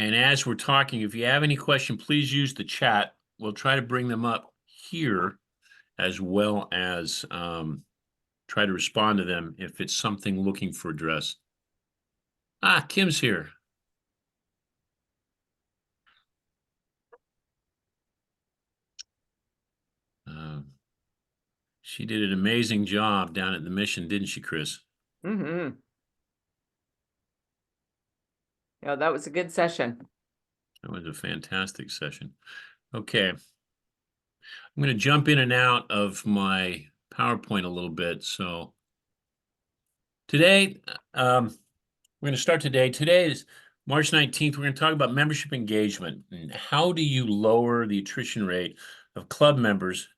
And as we're talking, if you have any question, please use the chat. We'll try to bring them up here as well as try to respond to them if it's something looking for address. Ah, Kim's here. She did an amazing job down at the mission, didn't she, Chris? Mm-hmm. Yeah, that was a good session. That was a fantastic session. Okay. I'm going to jump in and out of my PowerPoint a little bit. So today, we're going to start today. Today is March 19th. We're going to talk about membership engagement and how do you lower the attrition rate of club members,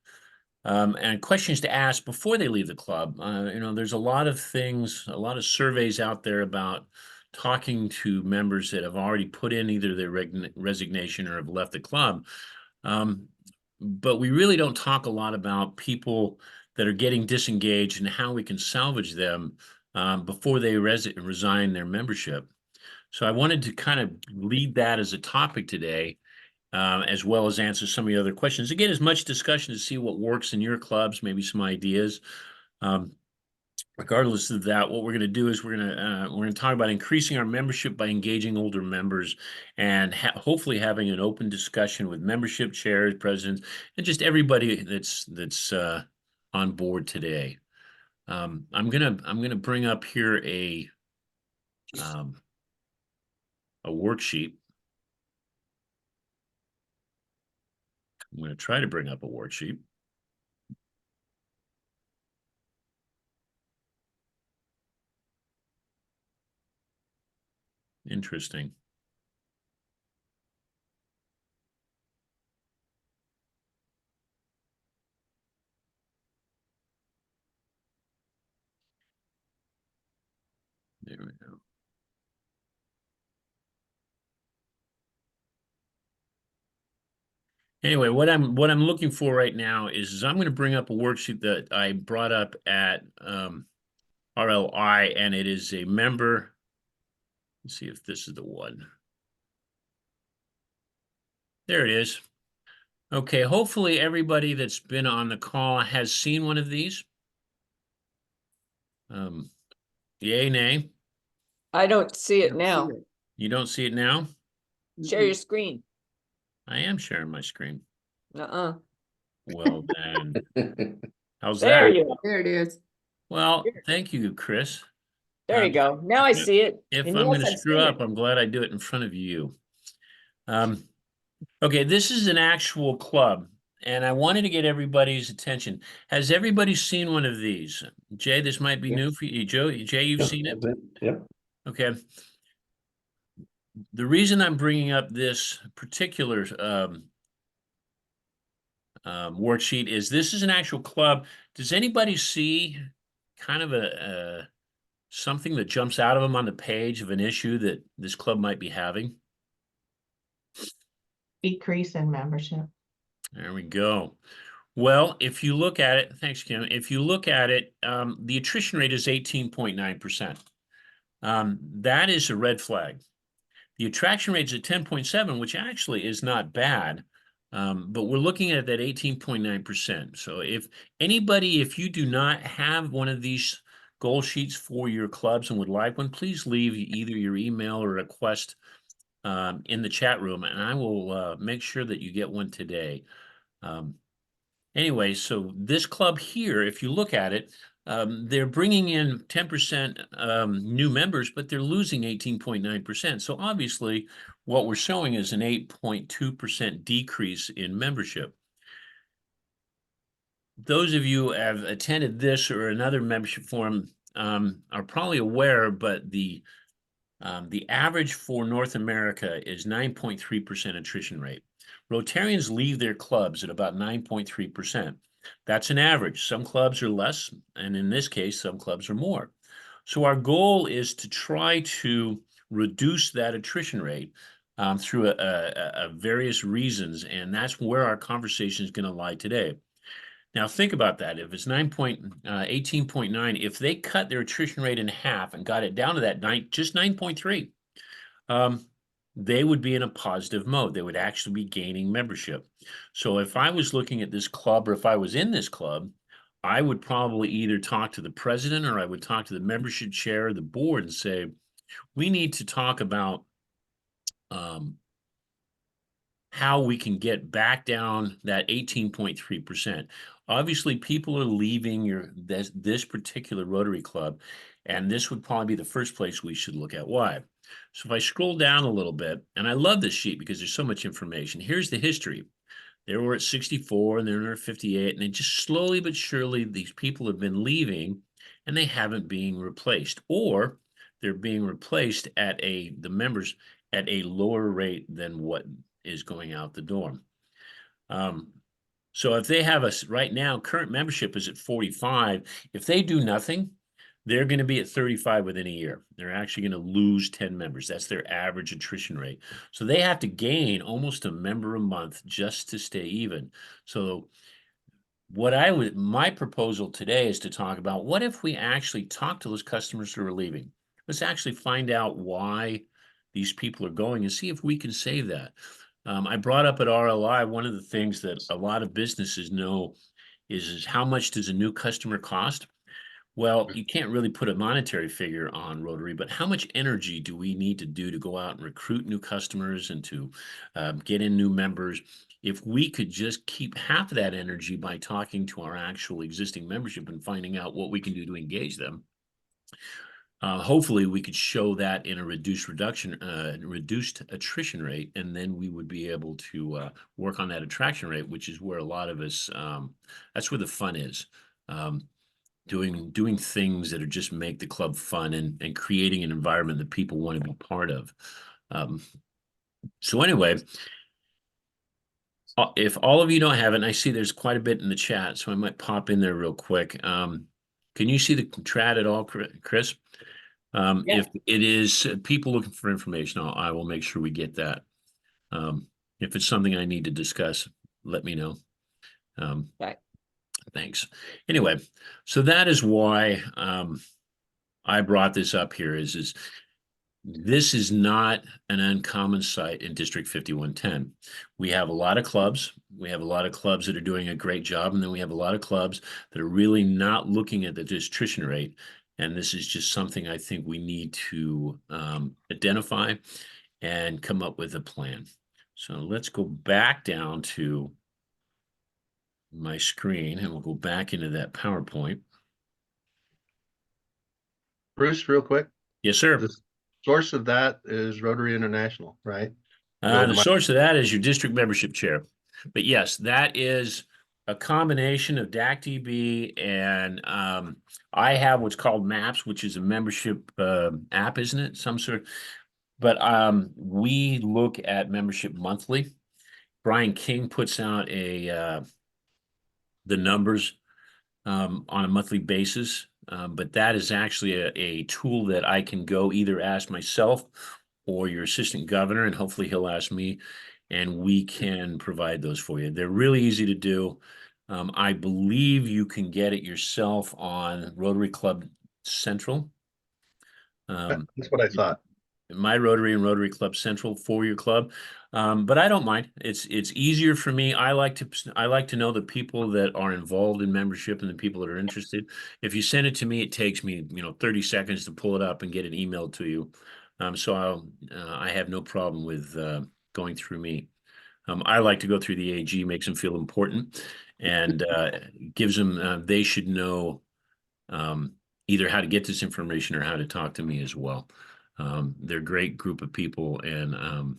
and questions to ask before they leave the club. There's a lot of things, a lot of surveys out there about talking to members that have already put in either their resignation or have left the club. But we really don't talk a lot about people that are getting disengaged and how we can salvage them before they resign their membership. So I wanted to kind of lead that as a topic today, as well as answer some of the other questions. Again, as much discussion to see what works in your clubs, maybe some ideas. Regardless of that, what we're going to do is we're going to talk about increasing our membership by engaging older members and hopefully having an open discussion with membership chairs, presidents, and just everybody that's on board today. I'm gonna bring up here a worksheet. I'm going to try to bring up a worksheet. Interesting. There we go. Anyway, what I'm looking for right now is I'm going to bring up a worksheet that I brought up at RLI, and it is a member. Let's see if this is the one. There it is. Okay, hopefully everybody that's been on the call has seen one of these. Yay, nay? I don't see it now. You don't see it now? Share your screen. I am sharing my screen. Uh-uh. Well, then, how's There that? you go. There it is. Well, thank you, Chris. There you go. Now I see it. If And I'm yes, going to I've screw seen up, it. I'm glad I do it in front of you. Okay, this is an actual club, and I wanted to get everybody's attention. Has everybody seen one of these? Jay, this might be new for you. Jay, you've seen it? Yep. Okay. The reason I'm bringing up this particular worksheet is this is an actual club. Does anybody see kind of a something that jumps out of them on the page of an issue that this club might be having? Decrease in membership. There we go. Well, if you look at it, thanks, Kim. If you look at it, the attrition rate is 18.9%. That is a red flag. The attraction rate is at 10.7, which actually is not bad. But we're looking at that 18.9%. So if you do not have one of these goal sheets for your clubs and would like one, please leave either your email or request in the chat room, and I will make sure that you get one today. Anyway, so this club here, if you look at it, they're bringing in 10% new members, but they're losing 18.9%. So obviously, what we're showing is an 8.2% decrease in membership. Those of you who have attended this or another membership forum are probably aware, but the average for North America is 9.3% attrition rate. Rotarians leave their clubs at about 9.3%. That's an average. Some clubs are less, and in this case, some clubs are more. So our goal is to try to reduce that attrition rate through various reasons, and that's where our conversation is going to lie today. Now think about that. If it's 18.9, if they cut their attrition rate in half and got it down to that just 9.3, they would be in a positive mode. They would actually be gaining membership. So if I was looking at this club, or if I was in this club, I would probably either talk to the president, or I would talk to the membership chair or the board and say, we need to talk about how we can get back down that 18.3%. Obviously, people are leaving this particular Rotary Club, and this would probably be the first place we should look at. Why? So if I scroll down a little bit, and I love this sheet because there's so much information. Here's the history. They were at 64 and they're at 58, and they just slowly but surely, these people have been leaving and they haven't been replaced, or they're being replaced the members at a lower rate than what is going out the door. So if they have right now, current membership is at 45. If they do nothing, they're going to be at 35 within a year. They're actually going to lose 10 members. That's their average attrition rate. So they have to gain almost a member a month just to stay even. So my proposal today is to talk about, what if we actually talk to those customers who are leaving? Let's actually find out why these people are going and see if we can save that. I brought up at RLI, one of the things that a lot of businesses know is how much does a new customer cost? Well, you can't really put a monetary figure on Rotary, but how much energy do we need to do to go out and recruit new customers and to get in new members? If we could just keep half of that energy by talking to our actual existing membership and finding out what we can do to engage them, hopefully we could show that in a reduced attrition rate, and then we would be able to work on that attraction rate, which is where a lot of us, that's where the fun is. Doing things that are just make the club fun, and creating an environment that people want to be part of. So anyway, if all of you don't have it, and I see there's quite a bit in the chat, so I might pop in there real quick. Can you see the chat at all, Chris? Yeah. If it is people looking for information, I will make sure we get that. If it's something I need to discuss, let me know. Right. Thanks. Anyway, so that is why I brought this up here. Is this is not an uncommon sight in District 5110. We have a lot of clubs. We have a lot of clubs that are doing a great job, and then we have a lot of clubs that are really not looking at the attrition rate. And this is just something I think we need to identify and come up with a plan. So let's go back down to my screen, and we'll go back into that PowerPoint. Bruce, real quick, Yes, sir. the source of that is Rotary International, right? The source of that is your district membership chair. But yes, that is a combination of DACDB and I have what's called MAPS, which is a membership app, isn't it? Some sort. But we look at membership monthly. Brian King puts out the numbers on a monthly basis. But that is actually a tool that I can go either ask myself or your assistant governor, and hopefully he'll ask me, and we can provide those for you. They're really easy to do. I believe you can get it yourself on Rotary Club Central. That's what I thought. My Rotary and Rotary Club Central for your club. But I don't mind. It's easier for me. I like to know the people that are involved in membership and the people that are interested. If you send it to me, it takes me 30 seconds to pull it up and get it emailed to you. So I have no problem with going through me. I like to go through the AG, makes them feel important, and gives them they should know either how to get this information or how to talk to me as well. They're a great group of people, and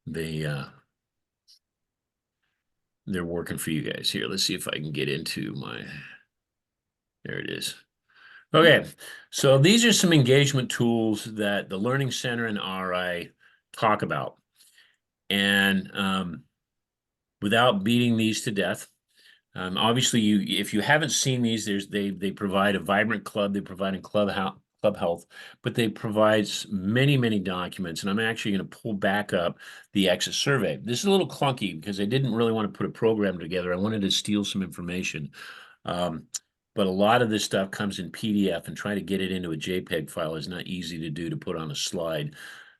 they're working for you guys. Here, let's see if I can get into there it is. Okay, so these are some engagement tools that the Learning Center and RI talk about. And without beating these to death, obviously if you haven't seen these, they provide a vibrant club, they provide a club health, but they provide many documents. And I'm actually going to pull back up the exit survey. This is a little clunky because I didn't really want to put a program together. I wanted to steal some information. But a lot of this stuff comes in PDF, and trying to get it into a JPEG file is not easy to do, to put on a slide.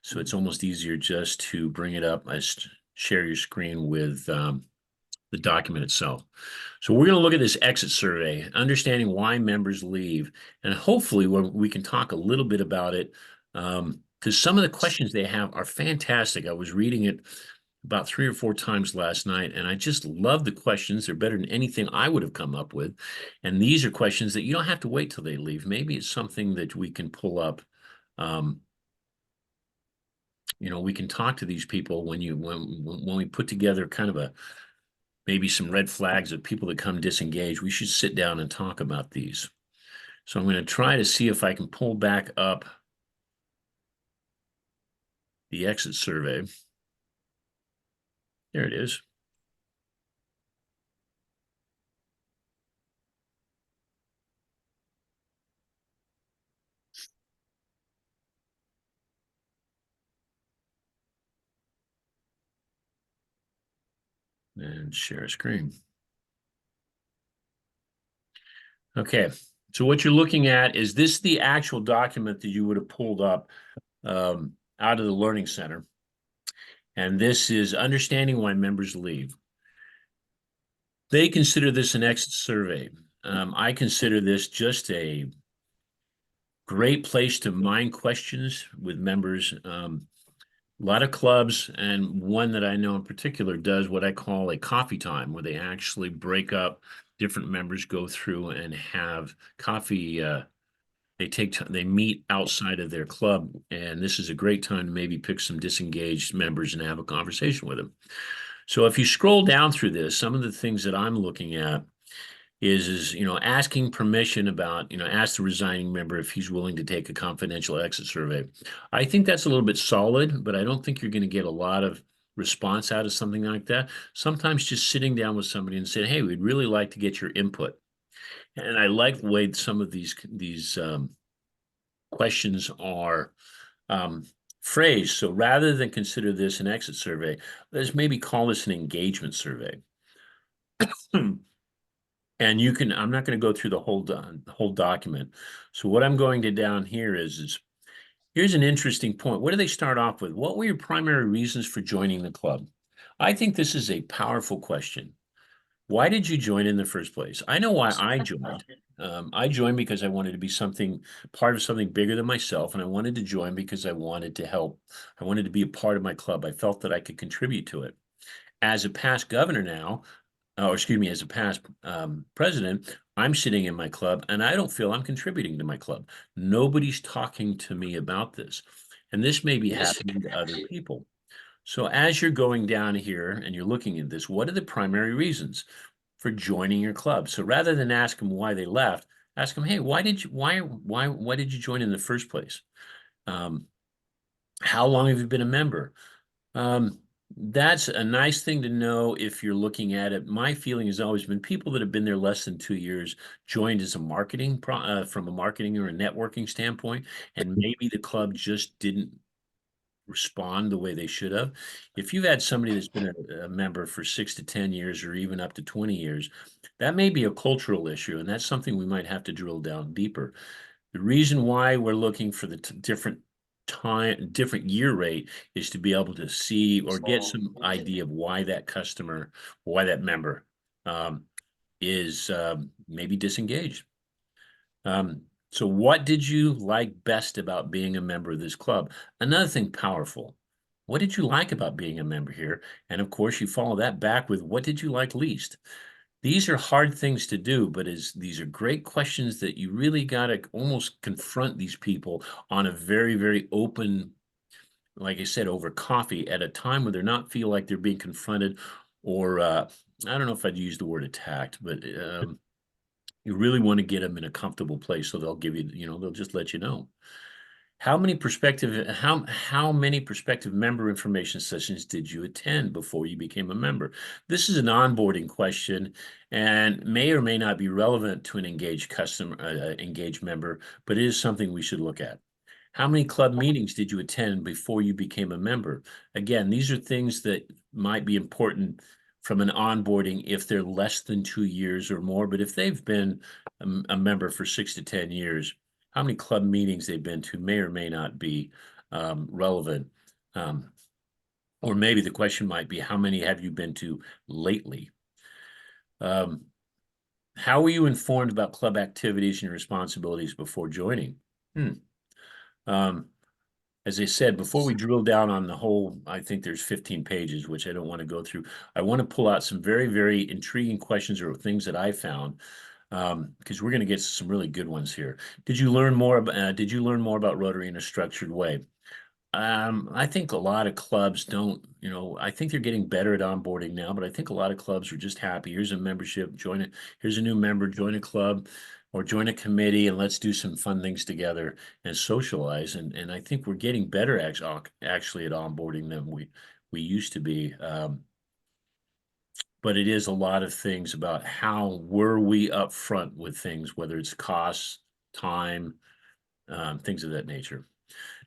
So it's almost easier just to bring it up, share your screen with the document itself. So we're going to look at this exit survey, understanding why members leave, and hopefully we can talk a little bit about it, because some of the questions they have are fantastic. I was reading it about 3 or 4 times last night, and I just love the questions. They're better than anything I would have come up with. And these are questions that you don't have to wait till they leave. Maybe it's something that we can pull up. You know, we can talk to these people when we put together kind of maybe some red flags of people that come disengaged. We should sit down and talk about these. So I'm going to try to see if I can pull back up the exit survey. There it is. And share a screen. Okay, so what you're looking at is this the actual document that you would have pulled up out of the Learning Center. And this is understanding why members leave. They consider this an exit survey. I consider this just a great place to mine questions with members. A lot of clubs, and one that I know in particular does what I call a coffee time, where they actually break up, different members go through and have coffee. They meet outside of their club, and this is a great time to maybe pick some disengaged members and have a conversation with them. So if you scroll down through this, some of the things that I'm looking at is you know, asking permission about, you know, ask the resigning member if he's willing to take a confidential exit survey. I think that's a little bit solid, but I don't think you're going to get a lot of response out of something like that. Sometimes just sitting down with somebody and saying, hey, we'd really like to get your input. And I like the way some of these questions are phrased. So rather than consider this an exit survey, let's maybe call this an engagement survey. And you can, I'm not going to go through the whole document. So what I'm going to down here is here's an interesting point. What do they start off with? What were your primary reasons for joining the club? I think this is a powerful question. Why did you join in the first place? I know why I joined. I joined because I wanted to be part of something bigger than myself, and I wanted to join because I wanted to help. I wanted to be a part of my club. I felt that I could contribute to it. As a past governor now, or excuse me, as a past president, I'm sitting in my club, and I don't feel I'm contributing to my club. Nobody's talking to me about this, and this may be happening to other people. So as you're going down here and you're looking at this, what are the primary reasons for joining your club? So rather than ask them why they left, ask them, hey, why did you join in the first place? How long have you been a member? That's a nice thing to know if you're looking at it. My feeling has always been people that have been there less than 2 years joined as a marketing from a marketing or a networking standpoint, and maybe the club just didn't respond the way they should have. If you've had somebody that's been a member for 6 to 10 years or even up to 20 years, that may be a cultural issue, and that's something we might have to drill down deeper. The reason why we're looking for the different year rate is to be able to see or get some idea of why that customer, why that member is maybe disengaged. So what did you like best about being a member of this club? Another thing powerful. What did you like about being a member here? And of course, you follow that back with what did you like least? These are hard things to do, but these are great questions that you really got to almost confront these people on a very, very open, like I said, over coffee at a time where they're not feel like they're being confronted or I don't know if I'd use the word attacked, but you really want to get them in a comfortable place, so they'll give you, you know, they'll just let you know. How many prospective member information sessions did you attend before you became a member? This is an onboarding question and may or may not be relevant to an engaged engaged member, but it is something we should look at. How many club meetings did you attend before you became a member? Again, these are things that might be important from an onboarding if they're less than 2 years or more, but if they've been a member for 6 to 10 years, how many club meetings they've been to may or may not be relevant. Or maybe the question might be, how many have you been to lately? How were you informed about club activities and responsibilities before joining? As I said, before we drill down on the whole, I think there's 15 pages, which I don't want to go through. I want to pull out some very, very intriguing questions or things that I found, because we're going to get some really good ones here. Did you learn more about Rotary in a structured way? I think a lot of clubs don't, I think they're getting better at onboarding now, but I think a lot of clubs are just happy. Here's a membership, join it. Here's a new member, join a club or join a committee, and let's do some fun things together and socialize. And I think we're getting better actually at onboarding than we used to be. But it is a lot of things about how were we upfront with things, whether it's costs, time, things of that nature.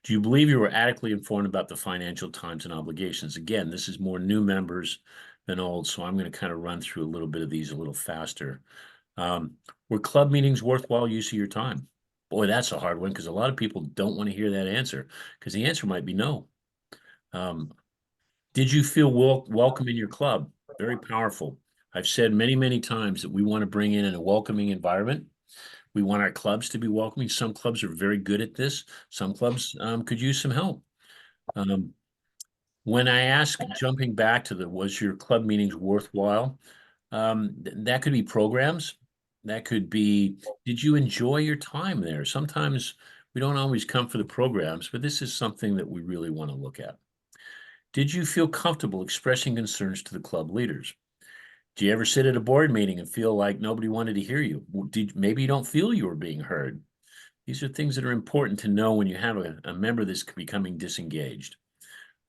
Do you believe you were adequately informed about the financial times and obligations? Again, this is more new members than old, so I'm going to kind of run through a little bit of these a little faster. Were club meetings worthwhile use of your time? Boy, that's a hard one because a lot of people don't want to hear that answer because the answer might be no. Did you feel welcome in your club? Very powerful. I've said many, many times that we want to bring in a welcoming environment. We want our clubs to be welcoming. Some clubs are very good at this. Some clubs could use some help. When I ask, jumping back to was your club meetings worthwhile? That could be programs. That could be, did you enjoy your time there? Sometimes we don't always come for the programs, but this is something that we really want to look at. Did you feel comfortable expressing concerns to the club leaders? Do you ever sit at a board meeting and feel like nobody wanted to hear you? Maybe you don't feel you were being heard. These are things that are important to know when you have a member that's becoming disengaged.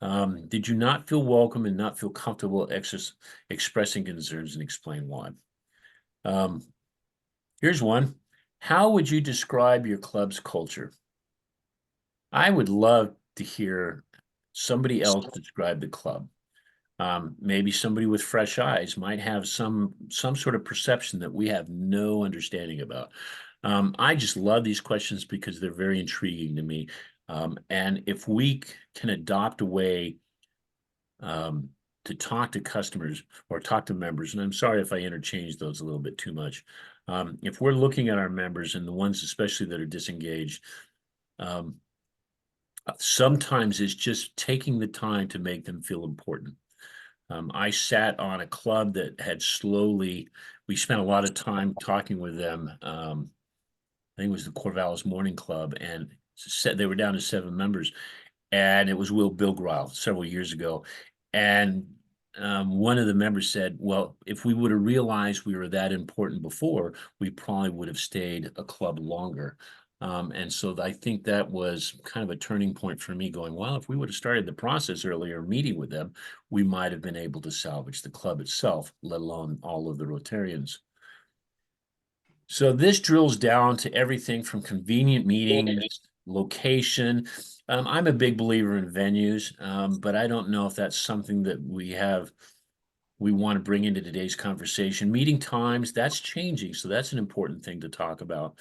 Did you not feel welcome and not feel comfortable expressing concerns, and explain why? Here's one. How would you describe your club's culture? I would love to hear somebody else describe the club. Maybe somebody with fresh eyes might have some sort of perception that we have no understanding about. I just love these questions because they're very intriguing to me. And if we can adopt a way to talk to customers or talk to members, and I'm sorry if I interchange those a little bit too much. If we're looking at our members and the ones especially that are disengaged, sometimes it's just taking the time to make them feel important. I sat on a club that had we spent a lot of time talking with them. I think it was the Corvallis Morning Club, and they were down to 7 members, and it was Bill Greil several years ago. And one of the members said, well, if we would have realized we were that important before, we probably would have stayed a club longer. And so I think that was kind of a turning point for me going, well, if we would have started the process earlier, meeting with them, we might have been able to salvage the club itself, let alone all of the Rotarians. So this drills down to everything from convenient meetings, location. I'm a big believer in venues, but I don't know if that's something that we want to bring into today's conversation. Meeting times, that's changing, so that's an important thing to talk about.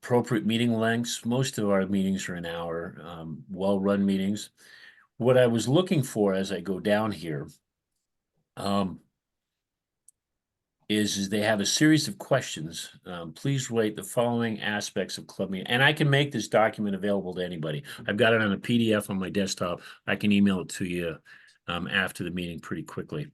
Appropriate meeting lengths. Most of our meetings are an hour, well-run meetings. What I was looking for as I go down here is they have a series of questions. Please rate the following aspects of club meeting. And I can make this document available to anybody. I've got it on a PDF on my desktop. I can email it to you after the meeting pretty quickly.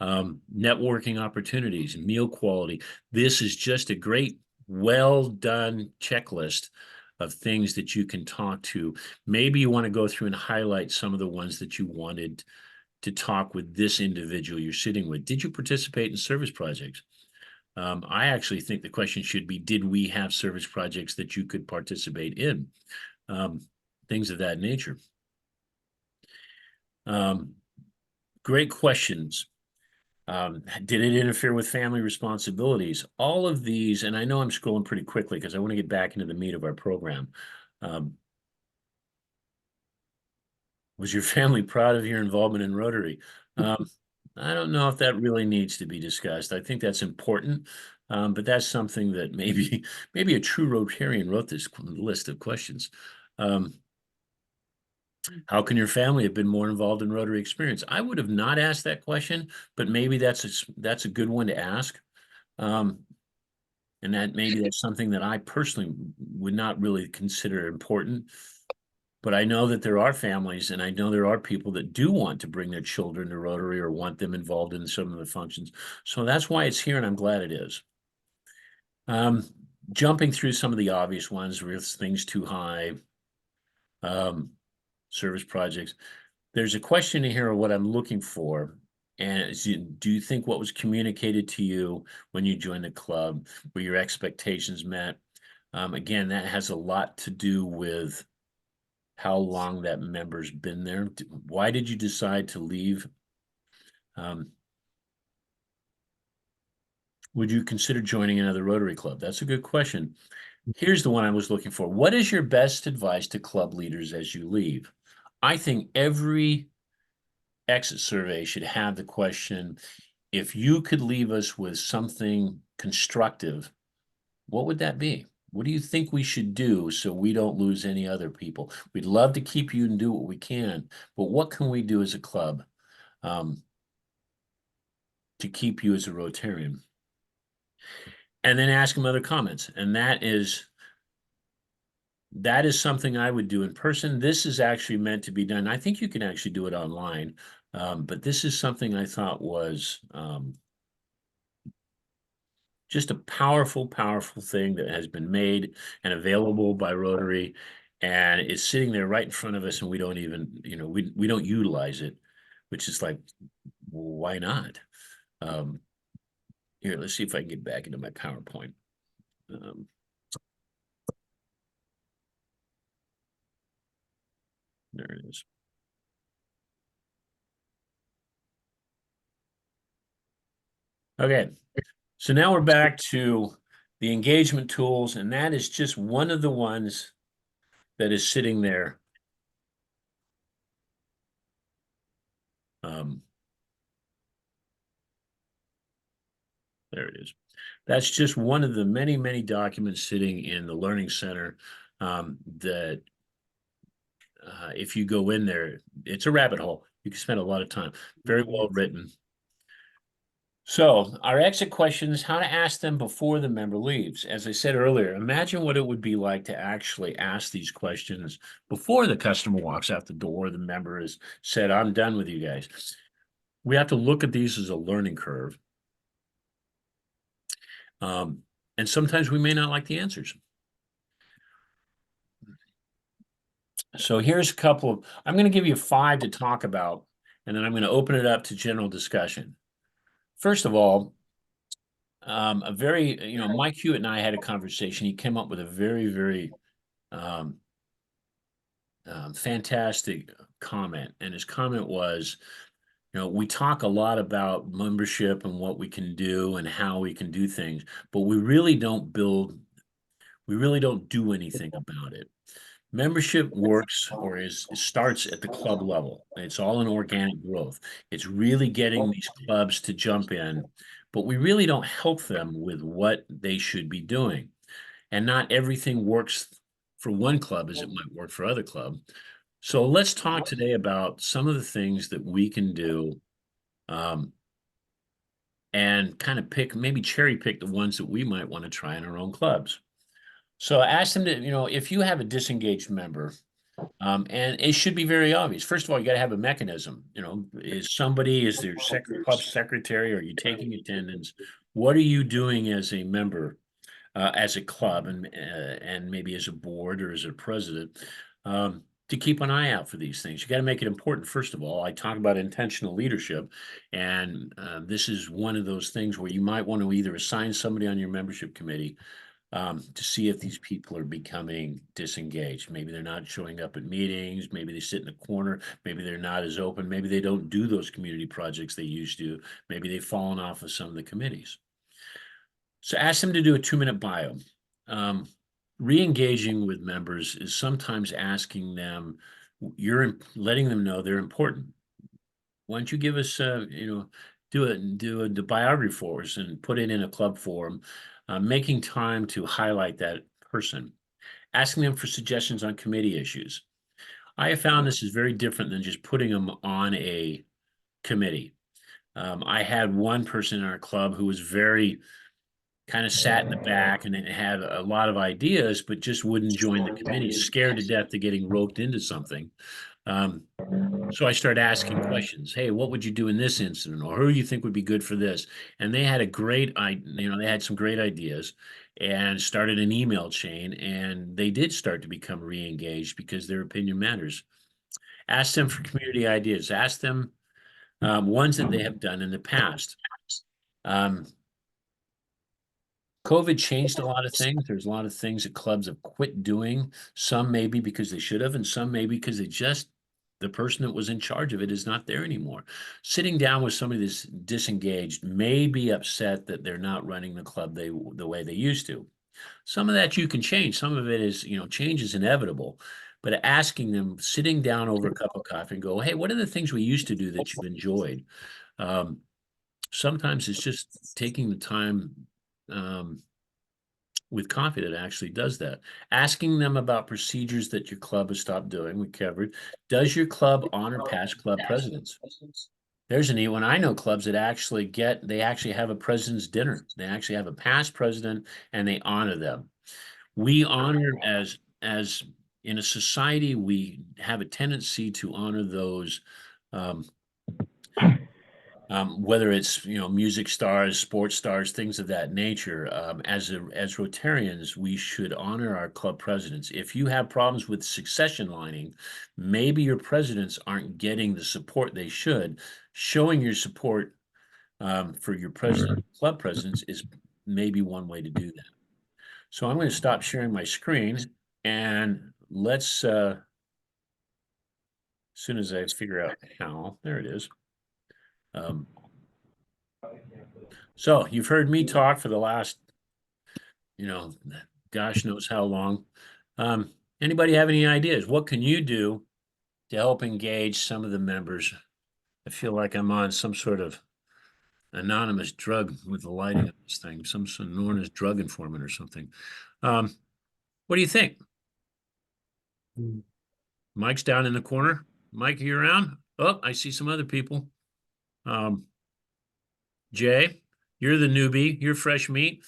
Networking opportunities, meal quality. This is just a great, well-done checklist of things that you can talk to. Maybe you want to go through and highlight some of the ones that you wanted to talk with this individual you're sitting with. Did you participate in service projects? I actually think the question should be, did we have service projects that you could participate in? Things of that nature. Great questions. Did it interfere with family responsibilities? All of these, and I know I'm scrolling pretty quickly because I want to get back into the meat of our program. Was your family proud of your involvement in Rotary? I don't know if that really needs to be discussed. I think that's important, but that's something that maybe a true Rotarian wrote this list of questions. How can your family have been more involved in Rotary experience? I would have not asked that question, but maybe that's a good one to ask. And that maybe that's something that I personally would not really consider important. But I know that there are families, and I know there are people that do want to bring their children to Rotary or want them involved in some of the functions. So that's why it's here, and I'm glad it is. Jumping through some of the obvious ones, with things too high, service projects. There's a question in here of what I'm looking for. And do you think what was communicated to you when you joined the club were your expectations met? Again, that has a lot to do with how long that member's been there. Why did you decide to leave? Would you consider joining another Rotary club? That's a good question. Here's the one I was looking for. What is your best advice to club leaders as you leave? I think every exit survey should have the question, if you could leave us with something constructive, what would that be? What do you think we should do so we don't lose any other people? We'd love to keep you and do what we can, but what can we do as a club to keep you as a Rotarian? And then ask them other comments. And that is something I would do in person. This is actually meant to be done. I think you can actually do it online, but this is something I thought was just a powerful, powerful thing that has been made and available by Rotary, and it's sitting there right in front of us, and we don't even, we don't utilize it, which is like, why not? Here, let's see if I can get back into my PowerPoint. There it is. Okay, so now we're back to the engagement tools, and that is just one of the ones that is sitting there. There it is. That's just one of the many, many documents sitting in the Learning Center that if you go in there, it's a rabbit hole. You can spend a lot of time. Very well written. So our exit questions, how to ask them before the member leaves. As I said earlier, imagine what it would be like to actually ask these questions before the customer walks out the door. The member has said, I'm done with you guys. We have to look at these as a learning curve. And sometimes we may not like the answers. So here's a couple of, I'm going to give you 5 to talk about, and then I'm going to open it up to general discussion. First of all, Mike Hewitt and I had a conversation. He came up with a very, very fantastic comment. And his comment was, we talk a lot about membership and what we can do and how we can do things, but we really don't do anything about it. Membership works starts at the club level. It's all an organic growth. It's really getting these clubs to jump in, but we really don't help them with what they should be doing. And not everything works for one club as it might work for other club. So let's talk today about some of the things that we can do and kind of maybe cherry pick the ones that we might want to try in our own clubs. So ask them to, if you have a disengaged member, and it should be very obvious. First of all, you got to have a mechanism. Is their club secretary? Are you taking attendance? What are you doing as a member, as a club, and maybe as a board or as a president, to keep an eye out for these things? You got to make it important. First of all, I talk about intentional leadership, and this is one of those things where you might want to either assign somebody on your membership committee to see if these people are becoming disengaged. Maybe they're not showing up at meetings. Maybe they sit in a corner. Maybe they're not as open. Maybe they don't do those community projects they used to. Maybe they've fallen off of some of the committees. So ask them to do a 2-minute bio. Re-engaging with members is sometimes asking them, letting them know they're important. Why don't you give us, do a biography for us and put it in a club forum, making time to highlight that person. asking them for suggestions on committee issues. I have found this is very different than just putting them on a committee. I had one person in our club who was very kind of sat in the back and it had a lot of ideas, but just wouldn't join the committee, scared to death to getting roped into something. So I started asking questions. Hey, what would you do in this incident? Or who do you think would be good for this? And they had they had some great ideas and started an email chain, and they did start to become re-engaged because their opinion matters. Ask them for community ideas. Ask them ones that they have done in the past. COVID changed a lot of things. There's a lot of things that clubs have quit doing. Some maybe because they should have, and some maybe because the person that was in charge of it is not there anymore. Sitting down with somebody that's disengaged may be upset that they're not running the club the way they used to. Some of that you can change. Some of it is, change is inevitable. But asking them, sitting down over a cup of coffee and go, hey, what are the things we used to do that you've enjoyed? Sometimes it's just taking the time with coffee that actually does that. Asking them about procedures that your club has stopped doing, we covered. Does your club honor past club presidents? There's a neat one. I know clubs that they actually have a president's dinner. They actually have a past president and they honor them. We honor as in a society, we have a tendency to honor those whether it's music stars, sports stars, things of that nature. As Rotarians, we should honor our club presidents. If you have problems with succession lining, maybe your presidents aren't getting the support they should. Showing your support for your club presidents is maybe one way to do that. So I'm going to stop sharing my screen and let's as soon as I figure out how, there it is. So you've heard me talk for the last, gosh knows how long. Anybody have any ideas? What can you do to help engage some of the members? I feel like I'm on some sort of anonymous drug with the lighting of this thing, some anonymous drug informant or something. What do you think? Mike's down in the corner. Mike, are you around? Oh, I see some other people. Jay, you're the newbie, you're fresh meat.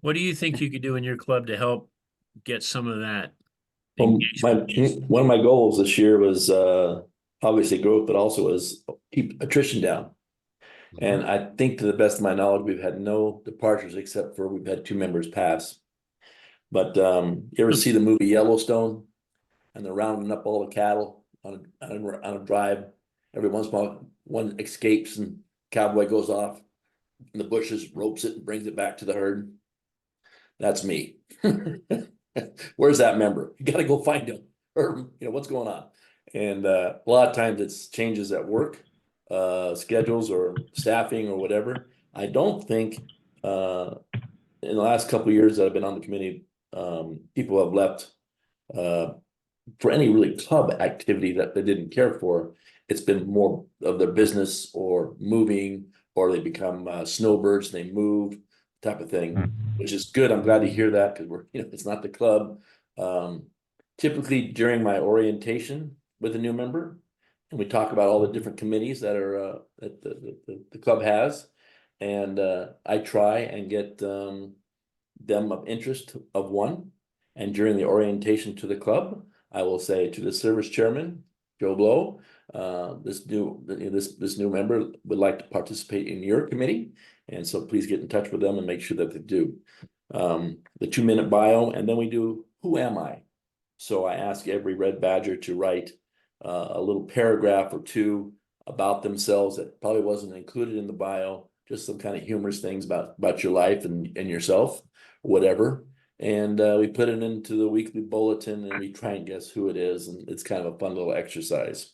What do you think you could do in your club to help get some of that Well, engagement? one of my goals this year was obviously growth, but also was keep attrition down. And I think to the best of my knowledge, we've had no departures except for we've had 2 members pass. But you ever see the movie Yellowstone? And they're rounding up all the cattle on a drive. Every once in a while, one escapes and cowboy goes off in the bushes, ropes it, and brings it back to the herd. That's me. Where's that member? You got to go find him, or what's going on. And a lot of times it's changes at work, schedules or staffing or whatever. I don't think in the last couple of years that I've been on the committee, people have left for any really club activity that they didn't care for. It's been more of their business or moving, or they become snowbirds, they move, type of thing, which is good. I'm glad to hear that because it's not the club. Typically during my orientation with a new member, and we talk about all the different committees that are that the club has, and I try and get them of interest of one. And during the orientation to the club, I will say to the service chairman, Joe Blow, this new member would like to participate in your committee. And so please get in touch with them and make sure that they do. The 2-minute bio, and then we do, who am I? So I ask every Red Badger to write a little paragraph or 2 about themselves that probably wasn't included in the bio, just some kind of humorous things about your life and yourself, whatever. And we put it into the weekly bulletin and we try and guess who it is. And it's kind of a fun little exercise.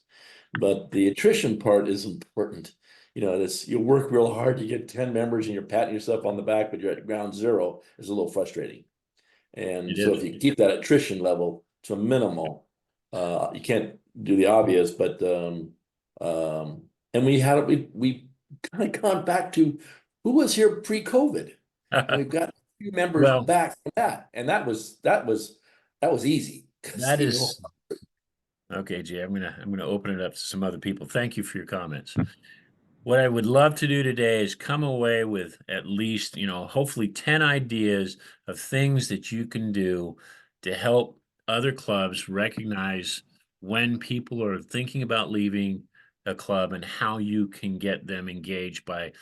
But the attrition part is important. You work real hard to get 10 members and you're patting yourself on the back, but you're at ground zero. Is a little frustrating. And so if you keep that attrition level to a minimal, you can't do the obvious, but and we kind of gone back to who was here pre-COVID. And we've got few members back from that, and that was That was easy. That You is, okay, Jay, I'm gonna open it up to some other people. Thank you for your comments. What I would love to do today is come away with at least, hopefully 10 ideas of things that you can do to help other clubs recognize when people are thinking about leaving a club and how you can get them engaged by,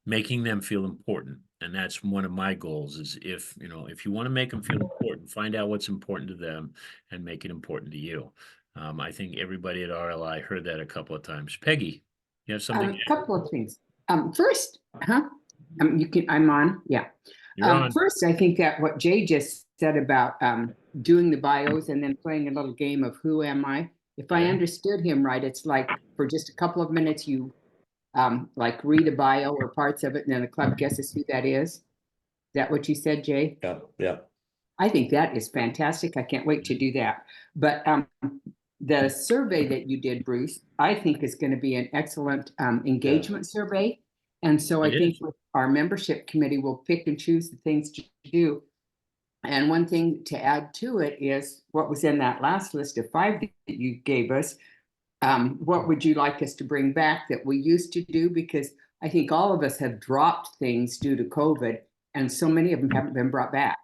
making them feel important. And that's one of my goals is if you want to make them feel important, find out what's important to them and make it important to you. I think everybody at RLI heard that a couple of times. Peggy, you have something? A couple of things. First, I'm on, yeah. You're on. First, I think that what Jay just said about doing the bios and then playing a little game of who am I? If I Yeah. understood him right, it's like for just a couple of minutes, you like read a bio or parts of it, and then the club guesses who that is. Is that what you said, Jay? Yeah, yeah. I think that is fantastic. I can't wait to do that. But the survey that you did, Bruce, I think is going to be an excellent engagement survey. And so I think our membership committee will pick and choose the things to do. And one thing to add to it is what was in that last list of 5 that you gave us. What would you like us to bring back that we used to do? Because I think all of us have dropped things due to COVID, and so many of them haven't been brought back.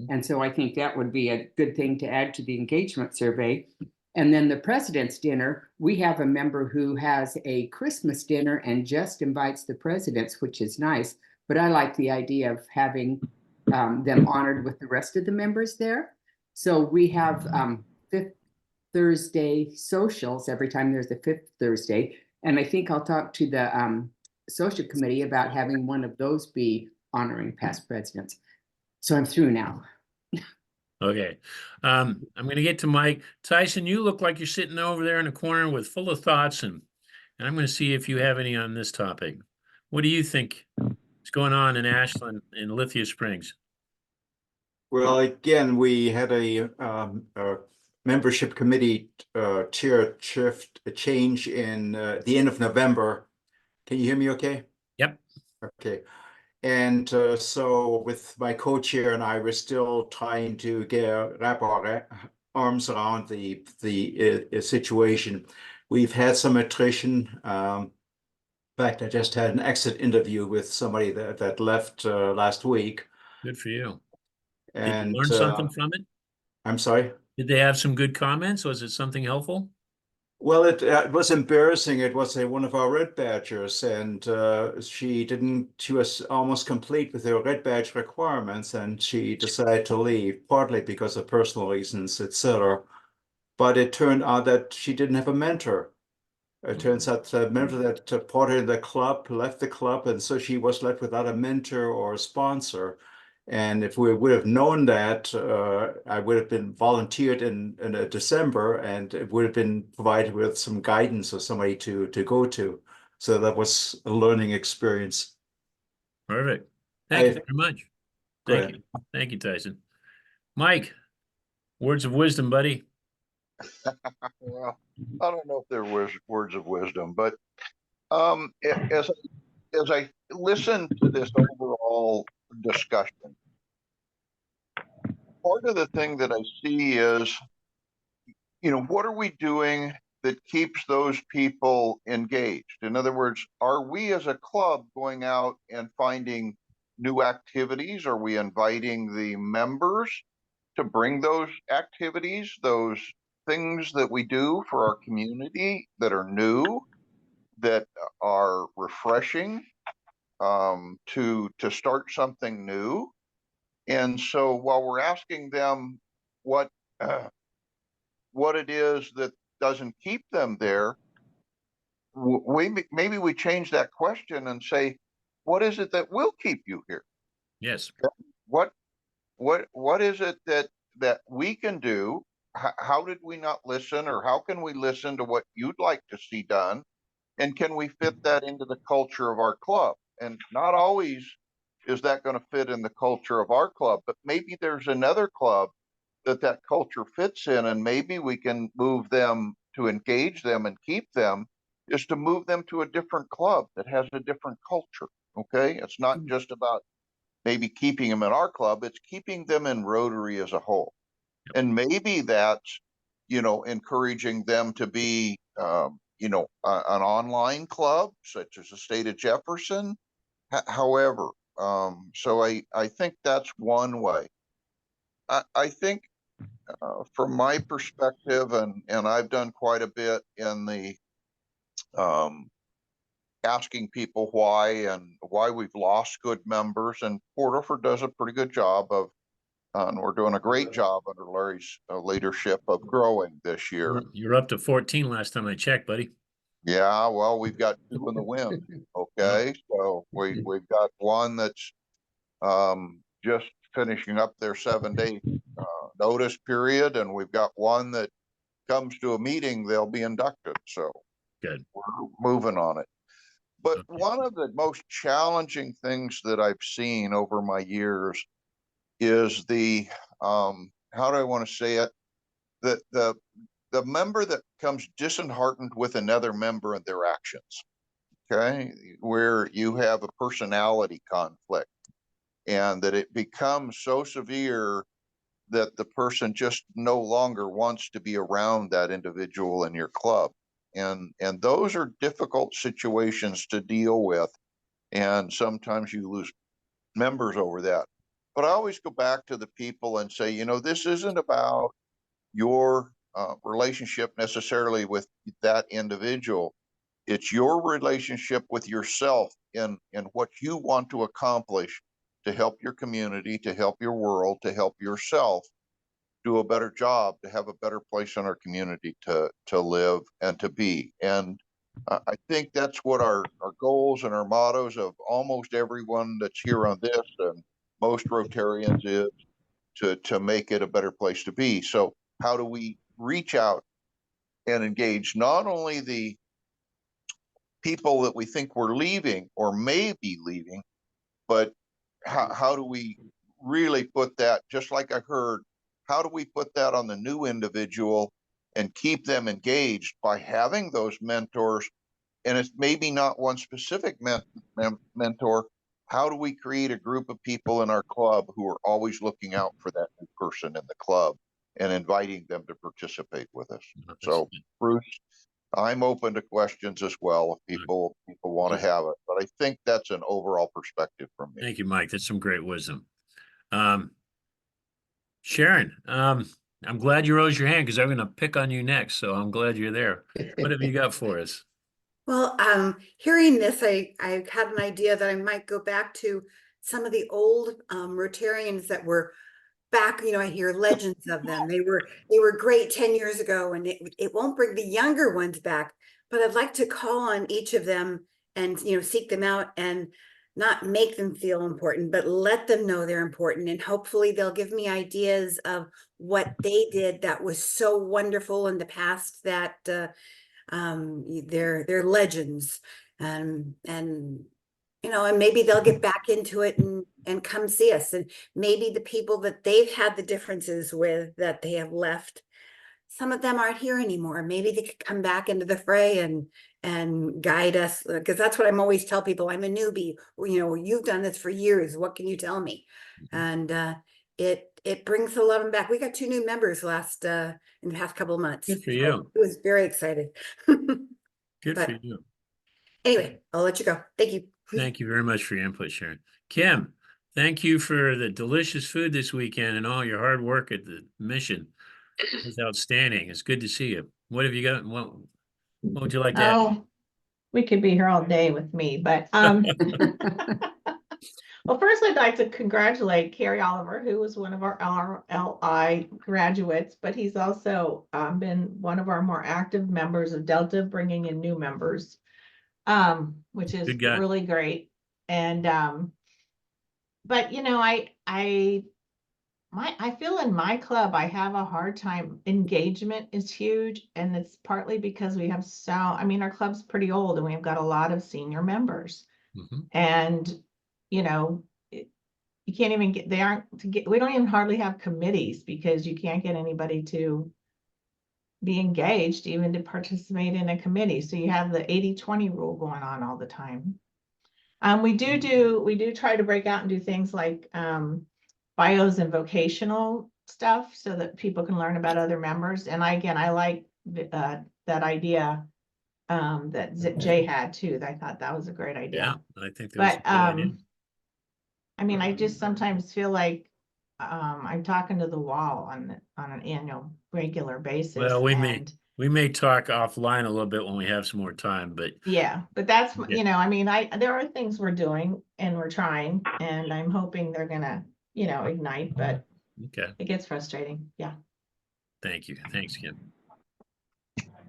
And so I think that would be a good thing to add to the engagement survey. And then the president's dinner, we have a member who has a Christmas dinner and just invites the presidents, which is nice. But I like the idea of having them honored with the rest of the members there. So we have 5th Thursday socials every time there's a 5th Thursday. And I think I'll talk to the social committee about having one of those be honoring past presidents. So I'm through now. Okay. I'm going to get to Mike. Tyson, you look like you're sitting over there in a corner with full of thoughts, and I'm going to see if you have any on this topic. What do you think is going on in Ashland and Lithia Springs? Well, again, we had a membership committee chair shift a change in the end of November. Can you hear me okay? Yep. Okay. And so with my co-chair and I, we're still trying to wrap our arms around the situation. We've had some attrition. In fact, I just had an exit interview with somebody that left last week. Good for you. And did you learn something from it? I'm sorry? Did they have some good comments? Was it something helpful? Well, it was embarrassing. It was one of our red badgers, and she was almost complete with her red badge requirements, and she decided to leave, partly because of personal reasons, etc. But it turned out that she didn't have a mentor. It turns out the mentor that brought her in the club left the club, and so she was left without a mentor or a sponsor. And if we would have known that, I would have been volunteered in December, and it would have been provided with some guidance or somebody to go to. So that was a learning experience. Perfect. Thank you very much. Go Thank you. Thank you, Tyson. Mike, words of wisdom, buddy. Well, I don't know if there was words of wisdom, but as I listen to this overall discussion, part of the thing that I see is, what are we doing that keeps those people engaged? In other words, are we as a club going out and finding new activities? Are we inviting the members to bring those activities, those things that we do for our community that are new, that are refreshing, to start something new? And so while we're asking them what it is that doesn't keep them there, maybe we change that question and say, what is it that will keep you here? Yes. What is it that we can do? How did we not listen, or how can we listen to what you'd like to see done? And can we fit that into the culture of our club? And not always is that going to fit in the culture of our club, but maybe there's another club that culture fits in, and maybe we can move them to engage them and keep them, is to move them to a different club that has a different culture. Okay. It's not just about maybe keeping them in our club, it's keeping them in Rotary as a whole. And maybe that's, encouraging them to be, an online club such as the state of Jefferson. However, so I think that's one way. I think from my perspective, and I've done quite a bit in the asking people why and why we've lost good members, and Port Orford does a pretty good job of, and we're doing a great job under Larry's leadership of growing this year. You're up to 14 last time I checked, buddy. Yeah, well, we've got two in the wind. Okay, so we've got one that's just finishing up their 7-day notice period, and we've got one that comes to a meeting, they'll be inducted. So Good. we're moving on it. But Okay. one of the most challenging things that I've seen over my years is the how do I want to say it? The member that comes disheartened with another member and their actions. Okay, where you have a personality conflict, and that it becomes so severe that the person just no longer wants to be around that individual in your club. And those are difficult situations to deal with. And sometimes you lose members over that. But I always go back to the people and say, this isn't about your relationship necessarily with that individual. It's your relationship with yourself in what you want to accomplish to help your community, to help your world, to help yourself do a better job, to have a better place in our community to live and to be. And I think that's what our goals and our mottos of almost everyone that's here on this and most Rotarians is to make it a better place to be. So how do we reach out and engage not only the people that we think we're leaving or may be leaving, but how do we really put that, just like I heard, how do we put that on the new individual and keep them engaged by having those mentors? And it's maybe not one specific mentor. How do we create a group of people in our club who are always looking out for that new person in the club and inviting them to participate with us? So, Bruce, I'm open to questions as well if people want to have it, but I think that's an overall perspective from me. Thank you, Mike. That's some great wisdom. Sharon, I'm glad you rose your hand because I'm going to pick on you next. So I'm glad you're there. What have you got for us? Well, hearing this, I had an idea that I might go back to some of the old Rotarians that were back. I hear legends of them. They were great 10 years ago, and it won't bring the younger ones back. But I'd like to call on each of them and seek them out and not make them feel important, but let them know they're important. And hopefully they'll give me ideas of what they did that was so wonderful in the past that they're legends, and maybe they'll get back into it and come see us. And maybe the people that they've had the differences with that they have left, some of them aren't here anymore. Maybe they could come back into the fray and guide us, because that's what I'm always tell people. I'm a newbie. You've done this for years. What can you tell me? And it brings a lot of them back. We got 2 new members in the past couple of months. Good for you. I was very excited. Good But for you. anyway, I'll let you go. Thank you. Thank you very much for your input, Sharon. Kim, thank you for the delicious food this weekend and all your hard work at the mission. It was outstanding. It's good to see you. What have you got? What would you like to add? Oh, we could be here all day with me, but well, first I'd like to congratulate Carrie Oliver, who was one of our RLI graduates, but he's also been one of our more active members of Delta, bringing in new members, which is Good guy. really great. And but I feel in my club, I have a hard time. Engagement is huge. And it's partly because we have our club's pretty old and we've got a lot of senior members. Mhm. And, you can't even we don't even hardly have committees because you can't get anybody to be engaged, even to participate in a committee. So you have the 80-20 rule going on all the time. We do try to break out and do things like bios and vocational stuff so that people can learn about other members. And I like that idea that Jay had too. I thought that was a great Yeah, idea. I think that's a But good idea. I mean, I just sometimes feel like I'm talking to the wall on an annual regular basis. Well, and we may talk offline a little bit when we have some more time, but yeah, but that's, Okay. you know, I mean, there are things we're doing and we're trying, and I'm hoping they're gonna, you know, ignite, but okay, it gets frustrating. Yeah. thank you. Thanks, Kim.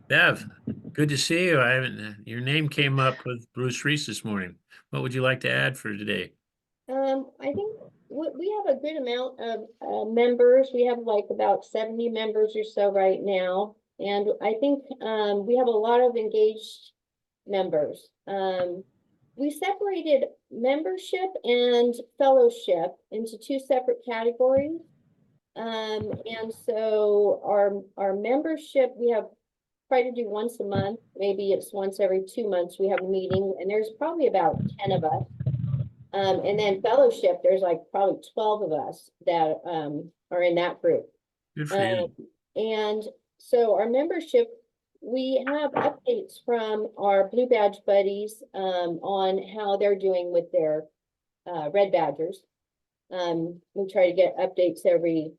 Bev, good to see you. I haven't, your name came up with Bruce Reese this morning. What would you like to add for today? I think we have a good amount of members. We have like about 70 members or so right now. And I think we have a lot of engaged members. We separated membership and fellowship into two separate categories. And so our membership, we have try to do once a month, maybe it's once every 2 months, we have a meeting, and there's probably about 10 of us. And then fellowship, there's like probably 12 of us that are in that group. Good for you. And so our membership, we have updates from our Blue Badge buddies on how they're doing with their Red Badgers. We try to get updates every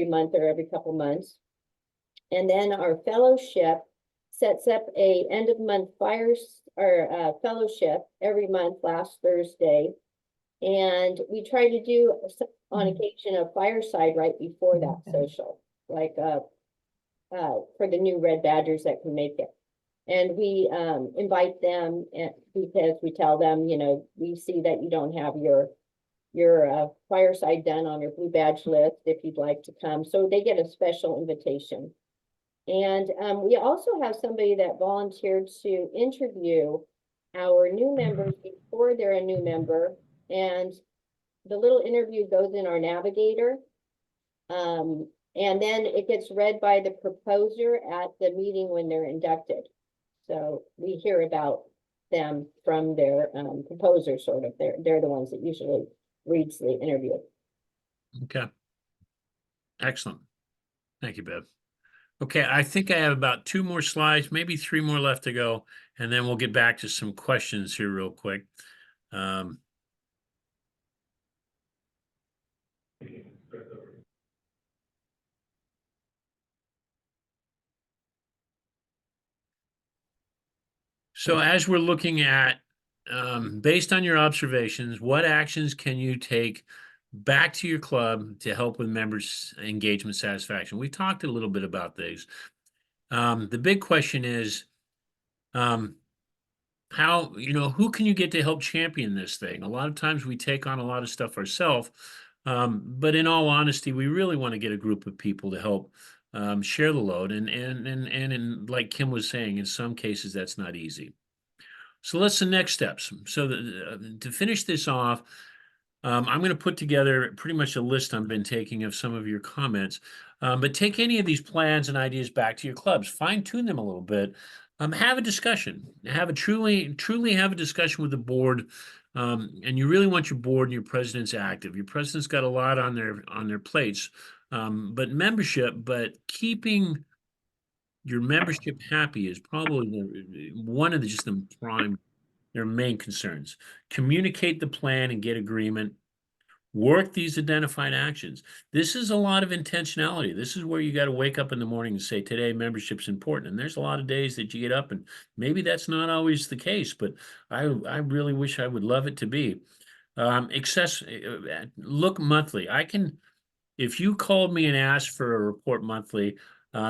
month or every couple months. And then our fellowship sets up a end of month fellowship every month, last Thursday. And we try to do on occasion a fireside right before that social, like for the new Red Badgers that can make it. And we invite them because we tell them, you know, we see that you don't have your fireside done on your Blue Badge list if you'd like to come. So they get a special invitation. And we also have somebody that volunteered to interview our new members before they're a new member. And the little interview goes in our Navigator. And then it gets read by the proposer at the meeting when they're inducted. So we hear about them from their proposer, sort of. They're the ones that usually reads the interview. Okay. Excellent. Thank you, Bev. Okay, I think I have about 2 more slides, maybe 3 more left to go, and then we'll get back to some questions here real quick. So as we're looking at, based on your observations, what actions can you take back to your club to help with members' engagement satisfaction? We talked a little bit about these. The big question is, how, you know, who can you get to help champion this thing? A lot of times we take on a lot of stuff ourselves, but in all honesty, we really want to get a group of people to help share the load. And in, like Kim was saying, in some cases that's not easy. So that's the next steps. So to finish this off, I'm going to put together pretty much a list I've been taking of some of your comments, but take any of these plans and ideas back to your clubs, fine tune them a little bit, have a discussion, truly have a discussion with the board. And you really want your board and your presidents active. Your president's got a lot on their plates, but keeping your membership happy is probably one of their main concerns. Communicate the plan and get agreement. Work these identified actions. This is a lot of intentionality. This is where you got to wake up in the morning and say, today membership's important. And there's a lot of days that you get up and maybe that's not always the case, but I really wish I would love it to be. Look monthly. If you called me and asked for a report monthly,